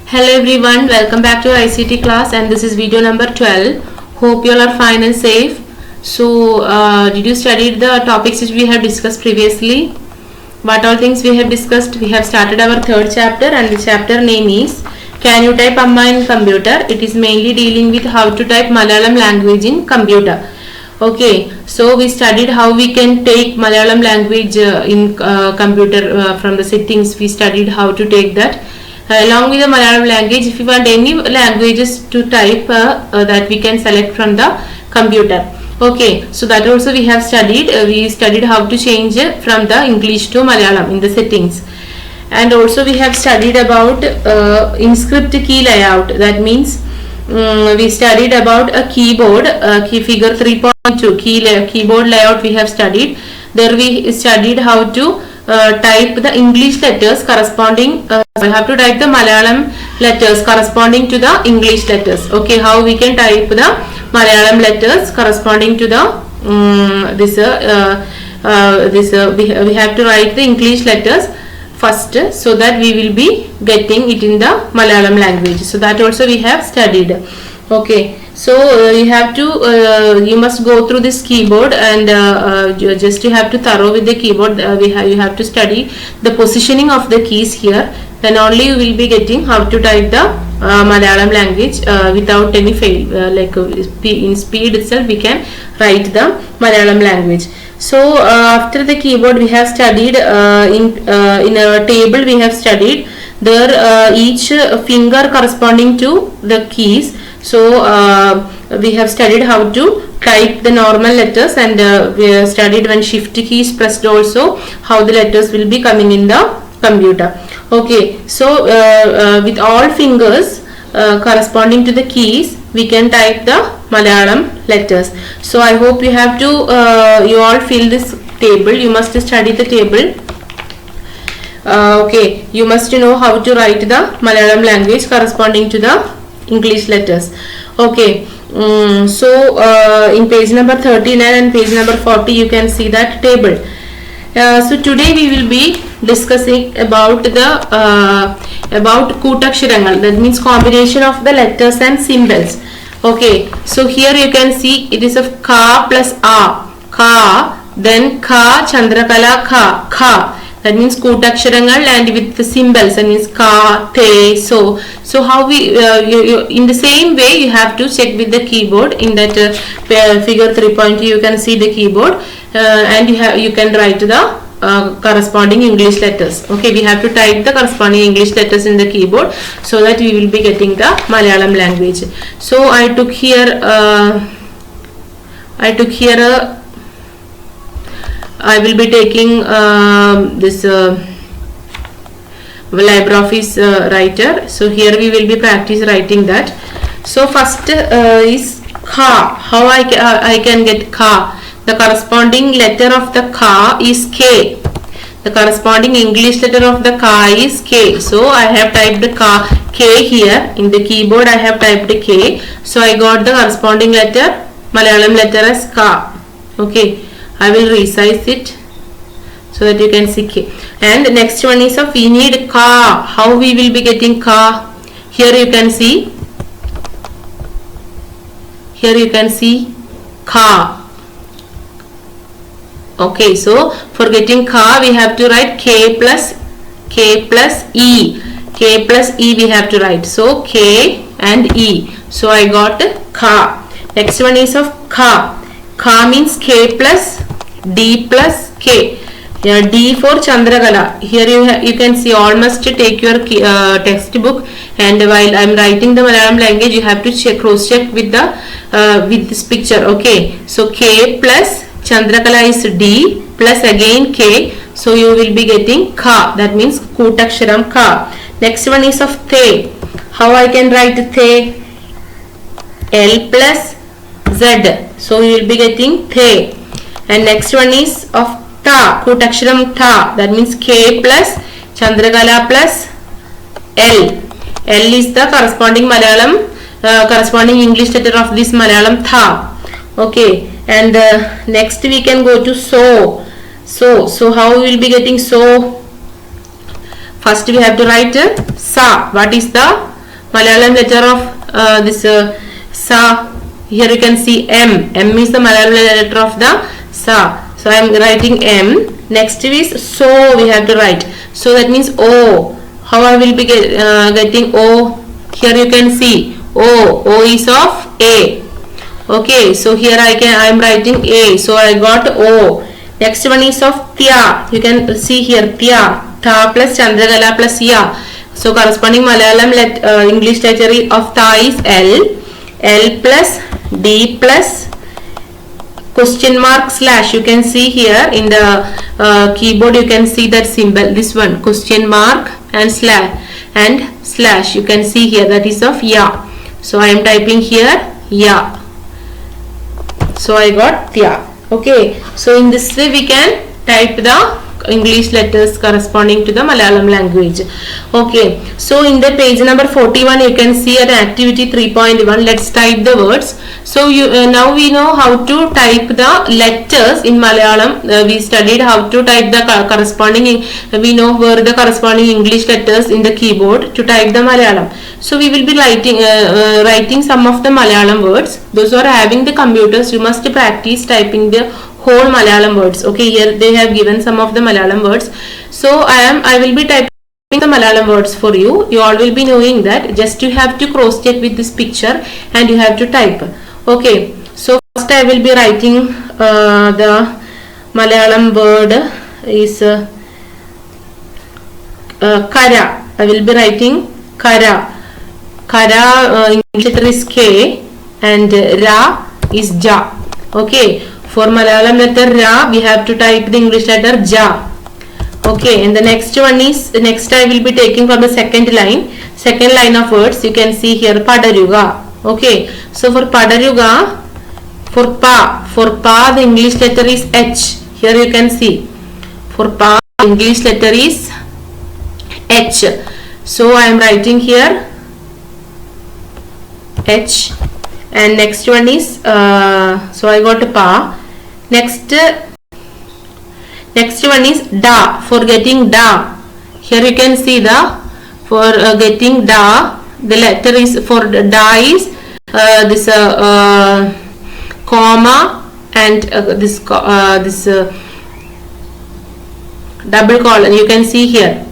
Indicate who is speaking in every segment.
Speaker 1: Hello everyone, welcome back to our ICT class, and this is video number 12. Hope you all are fine and safe. So, did you study the topics which we have discussed previously? What all things we have discussed? We have started our third chapter, and the chapter name is Can You Type Amma in Computer? It is mainly dealing with how to type Malayalam language in computer. Okay, so we studied how we can take Malayalam language in computer from the settings. We studied how to take that. Along with the Malayalam language, if you want any languages to type that we can select from the computer. Okay, so that also we have studied. We studied how to change from the English to Malayalam in the settings. And also we have studied about InScript key layout. That means we studied about a keyboard, key figure 3.2 keyboard layout we have studied. There we studied how to type the English letters corresponding. We have to type the Malayalam letters corresponding to the English letters. Okay, how we can type the Malayalam letters corresponding to the we have to write the English letters first, so that we will be getting it in the Malayalam language. So that also we have studied. Okay, so you have to you must go through this keyboard, and just you have to thorough with the keyboard. You have to study the positioning of the keys here. Then only you will be getting how to type the Malayalam language without any fail. In speed itself we can write the Malayalam language. So after the keyboard we have studied in a table we have studied there each finger corresponding to the keys. So we have studied how to type the normal letters, and we have studied when shift key is pressed also how the letters will be coming in the computer. Okay, so with all fingers corresponding to the keys we can type the Malayalam letters. So I hope you have to you all fill this table. You must study the table. Okay, you must know how to write the Malayalam language corresponding to the English letters. Okay, so in page number 39 and page number 40 you can see that table. So today we will be discussing about the about Kootaksharangal, that means combination of the letters and symbols. Okay, so here you can see it is of ka plus a, ka, then ka, Chandrakala, ka. That means Kootaksharangal, and with the symbols, that means ka, te, so how we in the same way you have to check with the keyboard. In that figure 3.2 you can see the keyboard, and you can write the corresponding English letters. Okay, we have to type the corresponding English letters in the keyboard so that we will be getting the Malayalam language. So I took here I will be taking this LibreOffice writer. So here we will be practice writing that. So first is ka. How I can get ka? The corresponding letter of the ka is K. The corresponding English letter of the ka is K. So I have typed the ka, K here in the keyboard. I have typed K. So I got the corresponding letter, Malayalam letter as ka. Okay, I will resize it so that you can see K. And the next one is of we need ka. How we will be getting ka? Here you can see. Here you can see ka. Okay, so for getting ka we have to write K plus E. K plus E we have to write. So K and E. So I got ka. Next one is of ka. Ka means K plus D plus K. Yeah, D for Chandrakala. Here you can see, all must take your textbook, and while I am writing the Malayalam language you have to cross check with this picture. Okay, so K plus Chandrakala is D plus again K. So you will be getting ka. That means Kootaksharam ka. Next one is of the. How I can write the? L plus Z. So you will be getting the. And next one is of ta. Kootaksharam ta. That means K plus Chandrakala plus L. L is the corresponding Malayalam corresponding English letter of this Malayalam tha. Okay, and next we can go to so. So how we will be getting so? First we have to write sa. What is the Malayalam letter of this sa. Here you can see M. M is the Malayalam letter of the sa. So I am writing M. Next is so, we have to write. So that means O. How I will be getting O? Here you can see O. O is of A. Okay, so here I am writing A. So I got O. Next one is of Tya. You can see here Tya. Ta plus Chandrakala plus Ya. So corresponding Malayalam English letter of Ta is L. L plus D plus question mark slash. You can see here in the keyboard, you can see that symbol, this one, question mark and slash. You can see here that is of Ya. So I am typing here Ya. So I got Tya. Okay, so in this way we can type the English letters corresponding to the Malayalam language. Okay, so in the page number 41 you can see an activity 3.1. Let's type the words. So you now we know how to type the letters in Malayalam. We studied how to type the corresponding, we know where the corresponding English letters in the keyboard to type the Malayalam. So we will be writing some of the Malayalam words. Those who are having the computers, you must practice typing the whole Malayalam words. Okay, here they have given some of the Malayalam words. So I will be typing the Malayalam words for you. You all will be knowing that. Just you have to cross check with this picture and you have to type. Okay, so first I will be writing the Malayalam word is Kara. I will be writing Kara. Kara English letter is K and Ra is Ja. Okay, for Malayalam letter Ra we have to type the English letter Ja. Okay, and the next one is, next I will be taking from the second line of words. You can see here Padaruga. Okay, so for Padaruga, for Pa the English letter is H. Here you can see for Pa English letter is H. So I am writing here H. And next one is so I got Pa. Next one is Da. For getting Da, here you can see the for getting Da, the letter is for Da is this comma and this double colon. You can see here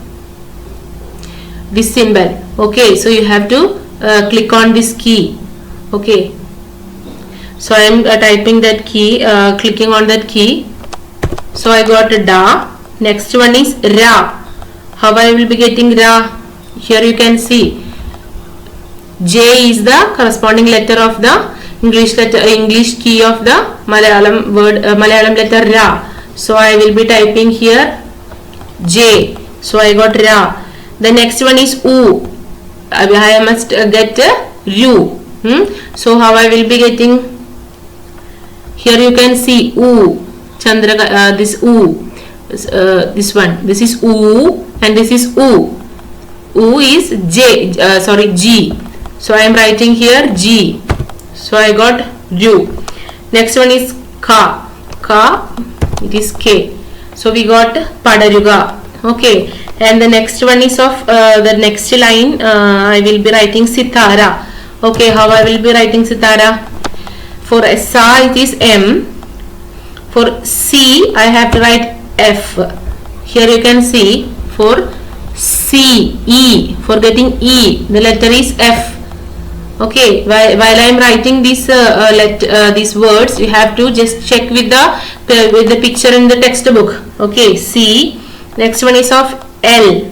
Speaker 1: this symbol. Okay, so you have to click on this key. Okay, so I am typing that key, clicking on that key. So I got Da. Next one is Ra. How I will be getting Ra? Here you can see J is the corresponding letter of the English key of the Malayalam word, Malayalam letter Ra. So I will be typing here J. So I got Ra. The next one is U. I must get U. So how I will be getting? Here you can see U. Chandra, this U, this one, this is U and this is U. U is J, G. So I am writing here G. So I got U. Next one is Ka. Ka, it is K. So we got Padaruga. Okay, and the next one is of the next line. I will be writing Sitara. Okay, how I will be writing Sitara? For Sa it is M. For C I have to write F. Here you can see for C, E, for getting E, the letter is F. Okay, while I am writing these words, you have to just check with the picture in the textbook. Okay, C. Next one is of L.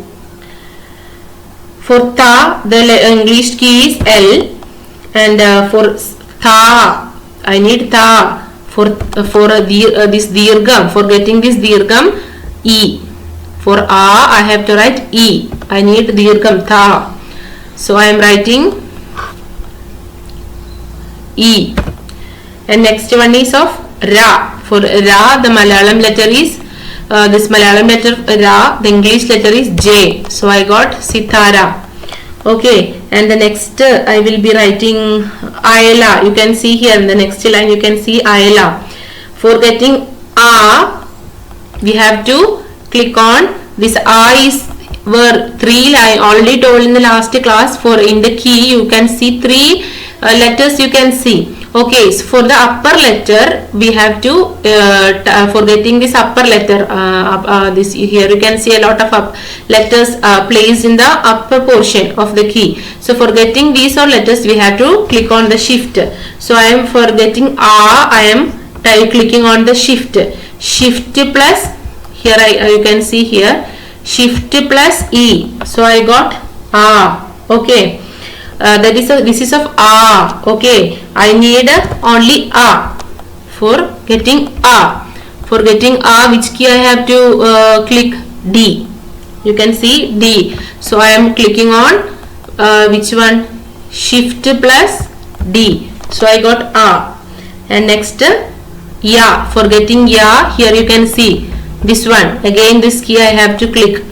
Speaker 1: For Ta, the English key is L, and for Tha, I need Tha. For this dirgham, for getting this dirgham, E. For A, I have to write E. I need dirgham Tha. So I am writing E. And next one is of Ra. For Ra, the Malayalam letter is this Malayalam letter Ra, the English letter is J. So I got Sitara. Okay, and the next I will be writing Ayala. You can see here in the next line you can see Ayala. For getting A, we have to click on this A is were 3. I already told in the last class, for in the key you can see 3 letters you can see. Okay, so for the upper letter we have to for getting this upper letter, this here you can see a lot of letters placed in the upper portion of the key. So for getting these all letters we have to click on the shift. So I am for getting I am clicking on the shift plus, here you can see here, shift plus E. So I got okay. This is of okay. I need only for getting For getting which key I have to click? D. You can see D. So I am clicking on which one? Shift plus D. So I got And next Ya. For getting Ya, here you can see this one. Again this key I have to click.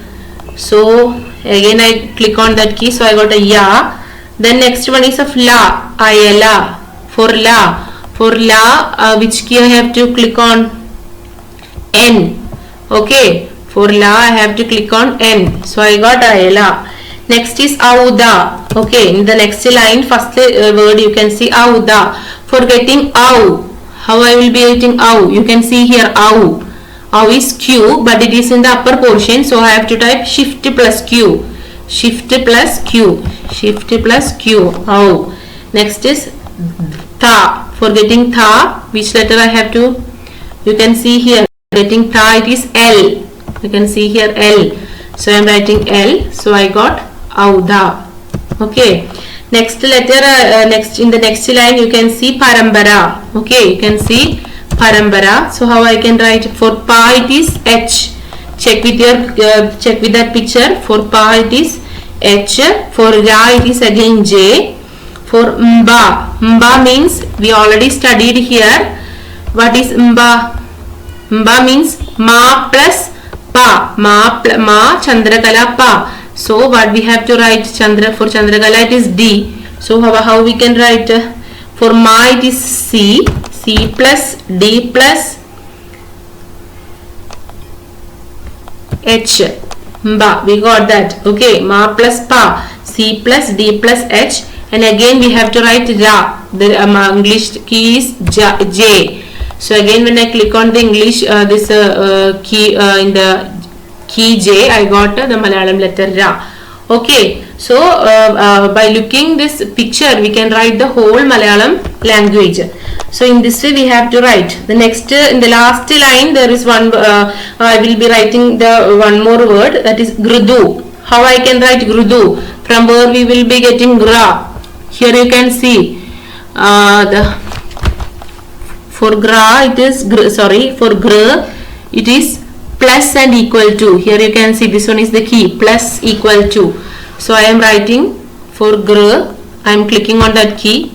Speaker 1: So again I click on that key. So I got a Ya. Then next one is of La. Ayala. For La, which key I have to click on? N. Okay. For La I have to click on N. So I got Ayala. Next is Auda. Okay. In the next line, first word you can see Auda. For getting Au. How I will be getting Au? You can see here Au. Au is Q, but it is in the upper portion. So I have to type shift plus Q. Shift plus Q. Shift plus Q. Au. Next is Tha. For getting Tha, which letter I have to? You can see here. Getting Tha, it is L. You can see here L. So I am writing L. So I got Auda. Okay. Next letter. Next in the next line you can see Parambara. Okay. You can see Parambara. So how I can write? For Pa it is H. Check with that picture. For Pa it is H. For Ra it is again J. For Mba. Mba means we already studied here. What is Mba? Mba means Ma plus Pa. Ma Chandrakala Pa. So what we have to write? For Chandrakala it is D. So how we can write? For Ma it is C. C plus D plus H. Mba. We got that. Okay. Ma plus Pa. C plus D plus H. And again we have to write Ra. The English key is J. So again when I click on the English this key in the key J, I got the Malayalam letter Ra. Okay. So by looking this picture we can write the whole Malayalam language. So in this way we have to write. The next in the last line there is one. I will be writing the one more word, that is Grudu. How I can write Grudu? From where we will be getting Gra. Here you can see for Gra it is for Gr it is plus and equal to. Here you can see this one is the key, plus equal to. So I am writing for Gr. I am clicking on that key.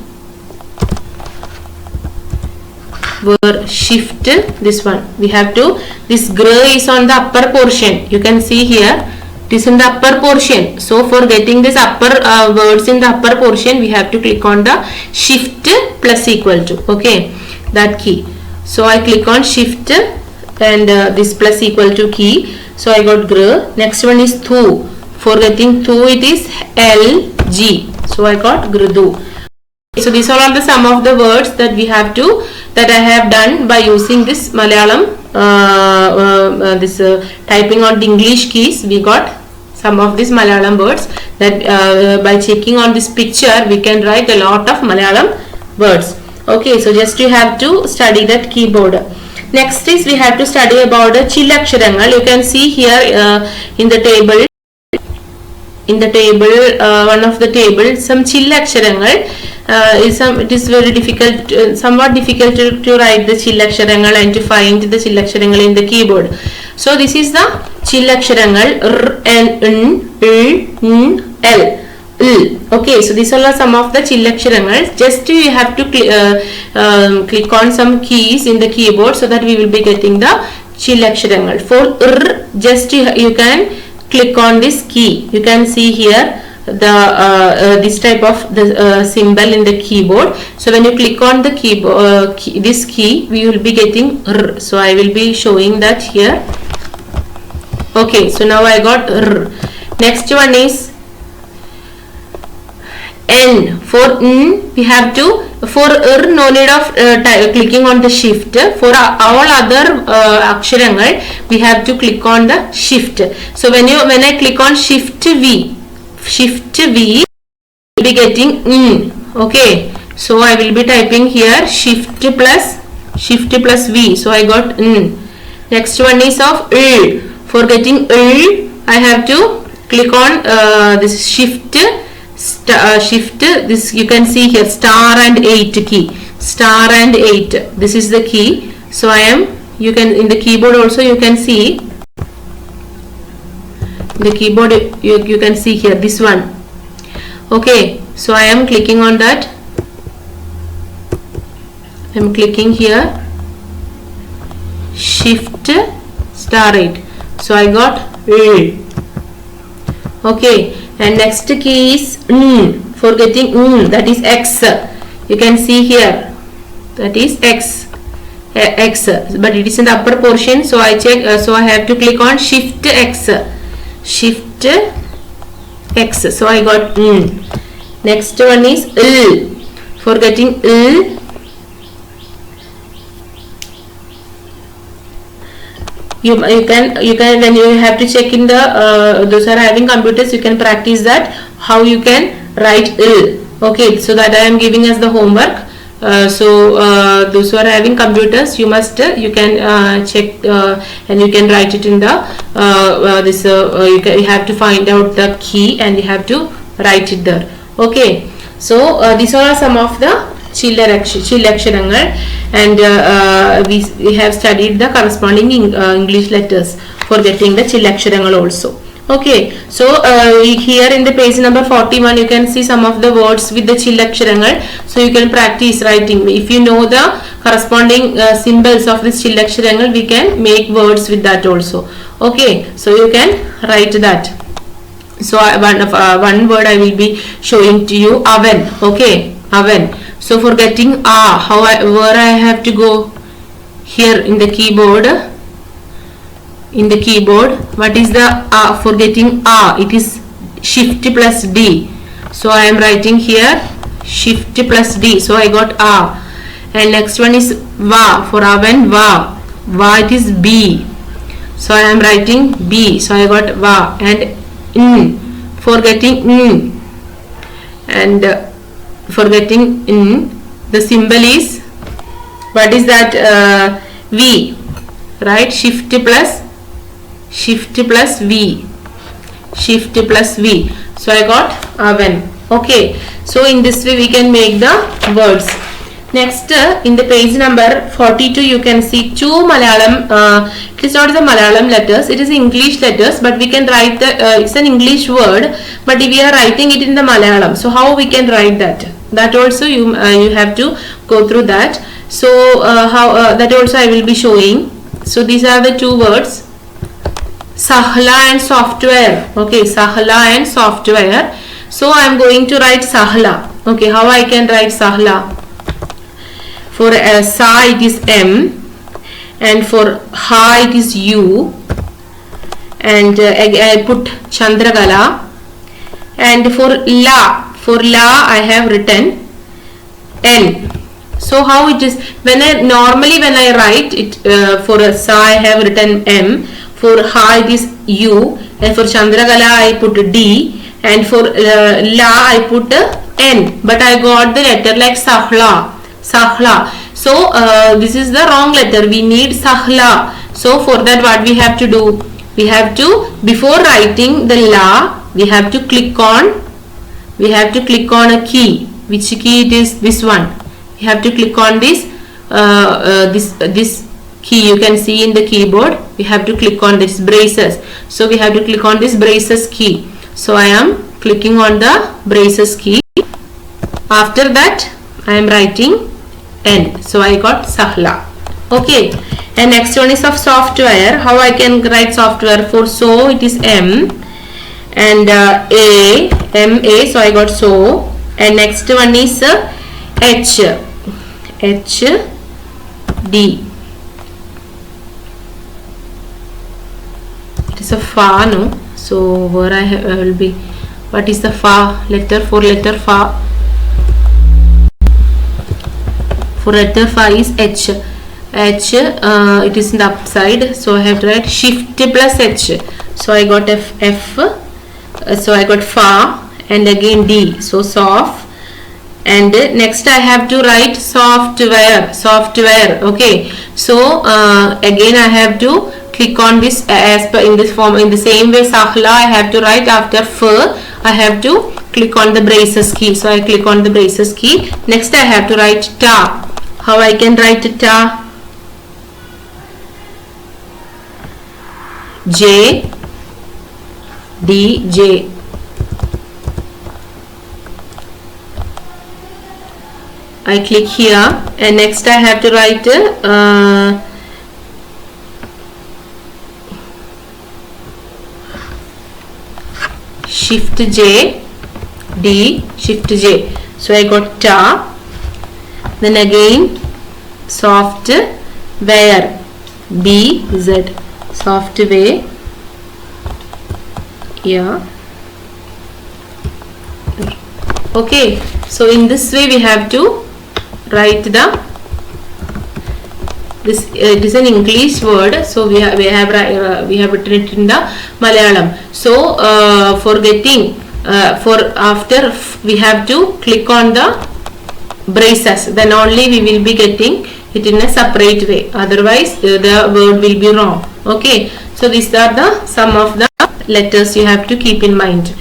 Speaker 1: Where shift this one we have to. This Gr is on the upper portion. You can see here. It is in the upper portion. So for getting this upper words in the upper portion we have to click on the shift plus equal to. Okay, that key. So I click on shift and this plus equal to key. So I got Gr. Next one is Thu. For getting Thu it is LG. So I got Grudu. So these are all the sum of the words that we have to, that I have done by using this Malayalam typing on the English keys. We got some of these Malayalam words that by checking on this picture we can write a lot of Malayalam words. Okay, so just you have to study that keyboard. Next is we have to study about the Chillaksharangal. You can see here in the table. One of the table, some Chillaksharangal. It is very difficult, somewhat difficult to write the Chillaksharangal and to find the Chillaksharangal in the keyboard. So this is the Chillaksharangal R, N, L, L. Okay, so these are some of the Chillaksharangals. Just you have to click on some keys in the keyboard so that we will be getting the Chillaksharangal. For R, just you can click on this key. You can see here the this type of the symbol in the keyboard. So when you click on the keyboard this key, we will be getting R. So I will be showing that here. Okay, so now I got R. Next one is N. For N we have to, for no need of clicking on the shift. For all other aksharangal we have to click on the shift. So when I click on shift V will be getting N. Okay, so I will be typing here shift plus V, so I got N. Next one is of L. For getting L I have to click on this shift, this you can see here star and 8 key, star and 8, this is the key. So I am, you can in the keyboard also you can see, the keyboard you can see here this one. Okay, so I am clicking on that, I am clicking here shift star 8, so I got L. Okay, and next key is N. For getting N, that is X, you can see here, that is X, but it is in the upper portion, so I check, so I have to click on shift X, so I got N. Next one is L. For getting L, you can when you have to check in the those are having computers, you can practice that how you can write L. Okay, so that I am giving as the homework. So those who are having computers, you must you can check and you can write it in the you have to find out the key and you have to write it there. Okay, so these are some of the chill aksharangal, and we have studied the corresponding English letters for getting the chill aksharangal also. Okay, so here in the page number 41 you can see some of the words with the chill aksharangal, so you can practice writing. If you know the corresponding symbols of this chill aksharangal, we can make words with that also. Okay, so you can write that. So one word I will be showing to you, oven. Okay, oven. So for getting where I have to go here in the keyboard. What is the for getting it is shift plus D. So I am writing here shift plus D. So I got A. And next one is Va. For oven, Va it is B. So I am writing B. So I got Va. And N. For getting N. And for getting N, the symbol is, what is that? V, right? Shift plus V. So I got oven. Okay, so in this way we can make the words. Next, in the page number 42 you can see two Malayalam, it is not the Malayalam letters, it is English letters, but we can write the it's an English word, but we are writing it in the Malayalam. So how we can write that? That also you have to go through that. So how that also I will be showing. So these are the two words, Sahla and software. Okay, Sahla and software. So I am going to write Sahla. Okay, how I can write Sahla? For Sa it is M, and for Ha it is U, and I put Chandragala, and for La I have written N. So how it is, when I write it, for Sa I have written M, for Ha it is U, and for Chandragala I put D, and for La I put N, but I got the letter like Sahla. So this is the wrong letter, we need Sahla. So for that what we have to do, we have to, before writing the La, we have to click on a key. Which key it is? This one. We have to click on this this key, you can see in the keyboard. We have to click on this braces. So we have to click on this braces key. So I am clicking on the braces key. After that I am writing N. So I got Sahla. Okay, and next one is of software. How I can write software? For so it is M, and MA, so I got so. And next one is H D. It is a fa, no? So where I will be, what is the fa letter? For letter fa, for letter fa is H. It is in the upside, so I have to write shift plus H. So I got F, so I got fa and again D, so soft. And next I have to write software. Okay, so again I have to click on this as per in this form. In the same way, sahla I have to write after f, I have to click on the braces key. So I click on the braces key. Next I have to write ta. How I can write ta? J D J. I click here, and next I have to write shift J D, shift J. So I got ta. Then again software, B Z, software. Yeah. Okay. So in this way we have to write this. It is an English word, so we have written it in the Malayalam. So for getting after we have to click on the braces, then only we will be getting it in a separate way, otherwise the word will be wrong. Okay, so these are the some of the letters you have to keep in mind.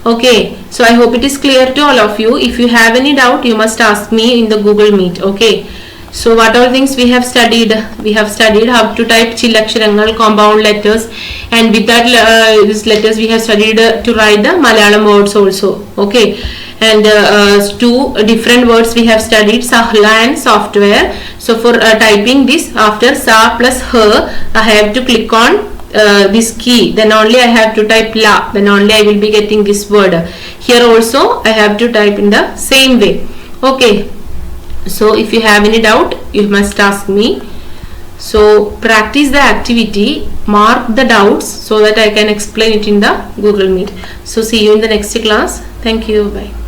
Speaker 1: Okay, so I hope it is clear to all of you. If you have any doubt, you must ask me in the Google Meet. Okay, so what all things we have studied? We have studied how to type chillaksharangal, compound letters, and with that these letters we have studied to write the Malayalam words also. Okay, and two different words we have studied, sahla and software. So for typing this, after sa plus her, I have to click on this key, then only I have to type la, then only I will be getting this word. Here also I have to type in the same way. Okay, so if you have any doubt, you must ask me. So practice the activity, mark the doubts so that I can explain it in the Google Meet. So see you in the next class. Thank you. Bye.